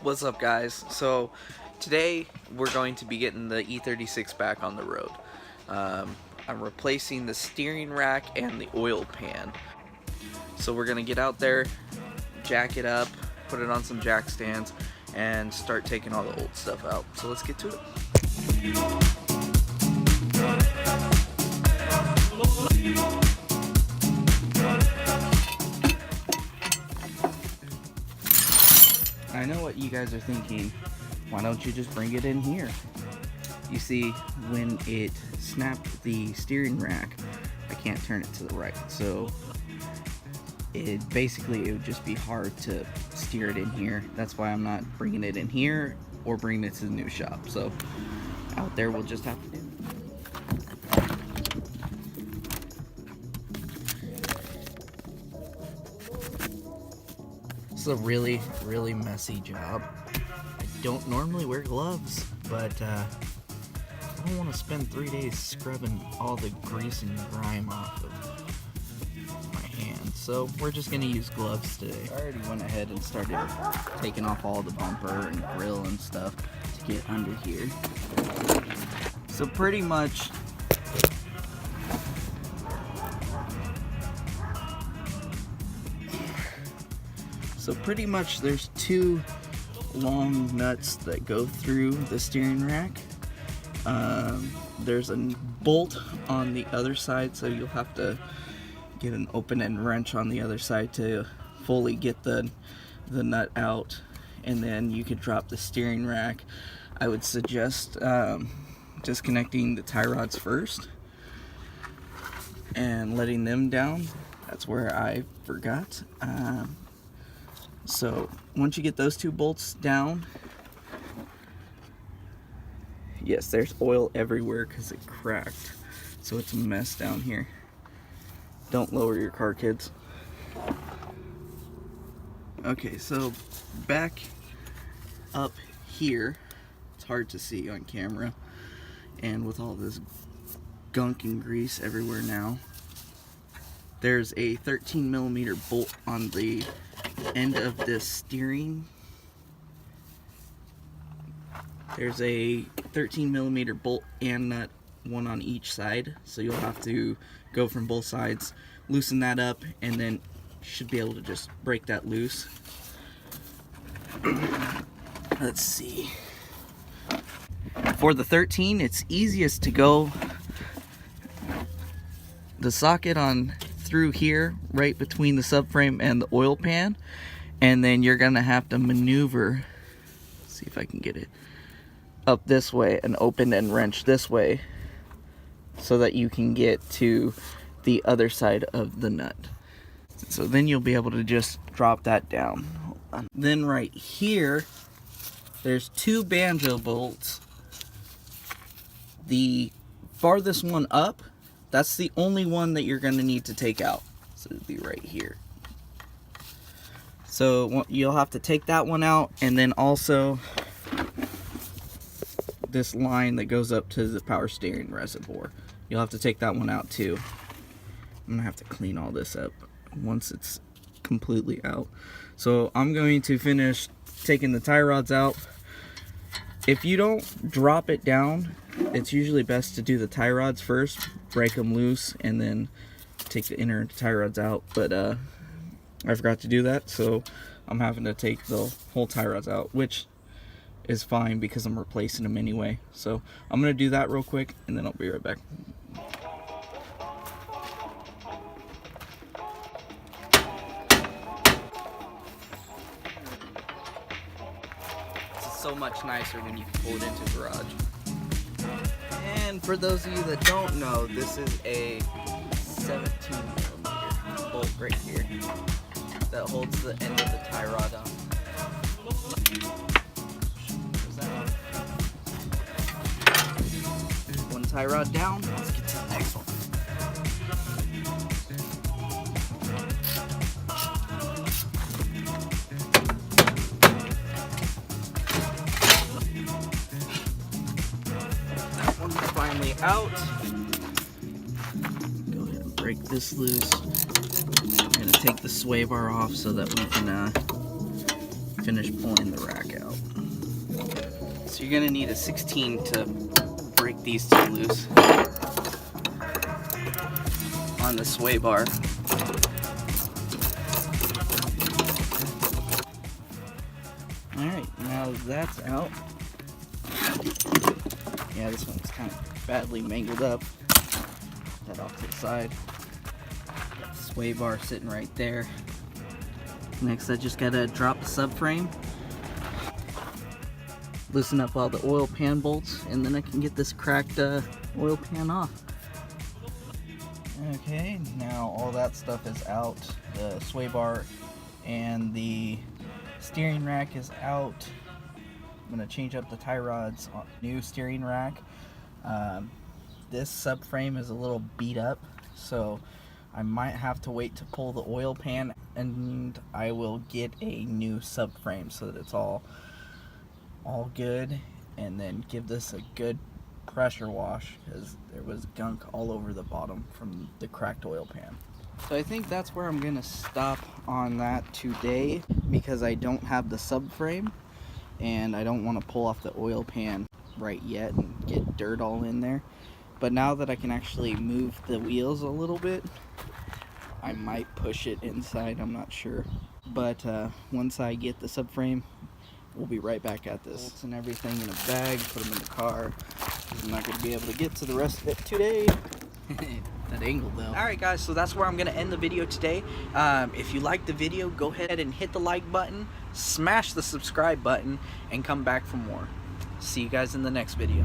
What's up, guys? So today we're going to be getting the E36 back on the road. I'm replacing the steering rack and the oil pan. So we're gonna get out there, jack it up, put it on some jack stands, and start taking all the old stuff out. So let's get to it. I know what you guys are thinking. Why don't you just bring it in here? You see, when it snapped the steering rack, I can't turn it to the right. So it would just be hard to steer it in here. That's why I'm not bringing it in here or bringing it to the new shop. So out there we'll just have to do. It's a really messy job. I don't normally wear gloves, but I don't want to spend 3 days scrubbing all the grease and grime off of my hands. So we're just gonna use gloves today. I already went ahead and started taking off all the bumper and grill and stuff to get under here. So pretty much there's two long nuts that go through the steering rack. There's a bolt on the other side, so you'll have to get an open end wrench on the other side to fully get the nut out, and then you could drop the steering rack. I would suggest disconnecting the tie rods first and letting them down. That's where I forgot. So once you get those two bolts down, yes, there's oil everywhere because it cracked, so it's a mess down here. Don't lower your car, kids. Okay, so back up here, it's hard to see on camera, and with all this gunk and grease everywhere now, there's a 13mm bolt on the end of this steering. There's a 13mm bolt and nut, one on each side, so you'll have to go from both sides, loosen that up, and then you should be able to just break that loose. Let's see. For the 13, it's easiest to go the socket on through here, right between the subframe and the oil pan, and then you're gonna have to maneuver, let's see if I can get it up this way and open and wrench this way so that you can get to the other side of the nut. So then you'll be able to just drop that down. Then right here, there's two banjo bolts. The farthest one up, that's the only one that you're going to need to take out. So it'll be right here. So you'll have to take that one out, and then also this line that goes up to the power steering reservoir. You'll have to take that one out too. I'm going to have to clean all this up once it's completely out. So I'm going to finish taking the tie rods out. If you don't drop it down, it's usually best to do the tie rods first, break them loose, and then take the inner tie rods out. But I forgot to do that, so I'm having to take the whole tie rods out, which is fine because I'm replacing them anyway. So I'm going to do that real quick, and then I'll be right back. It's so much nicer when you can pull it into the garage. And for those of you that don't know, this is a 17mm bolt right here that holds the end of the tie rod on. One tie rod down, let's get to the next one. That one's finally out. Go ahead and break this loose. I'm going to take the sway bar off so that we can finish pulling the rack out. So you're gonna need a 16 to break these two loose on the sway bar. Alright, now that's out. Yeah, this one's kind of badly mangled up. That off to the side. Sway bar sitting right there. Next, I just gotta drop the subframe, loosen up all the oil pan bolts, and then I can get this cracked oil pan off. Okay, now all that stuff is out. The sway bar and the steering rack is out. I'm gonna change up the tie rods on new steering rack. This subframe is a little beat up, so I might have to wait to pull the oil pan, and I will get a new subframe so that it's all good, and then give this a good pressure wash because there was gunk all over the bottom from the cracked oil pan. So I think that's where I'm gonna stop on that today, because I don't have the subframe and I don't want to pull off the oil pan right yet and get dirt all in there. But now that I can actually move the wheels a little bit, I might push it inside, I'm not sure. But once I get the subframe, we'll be right back at this. Bolts and everything in a bag, put them in the car. I'm not going to be able to get to the rest of it today. That angle though. Alright guys, so that's where I'm going to end the video today. If you liked the video, go ahead and hit the like button, smash the subscribe button, and come back for more. See you guys in the next video.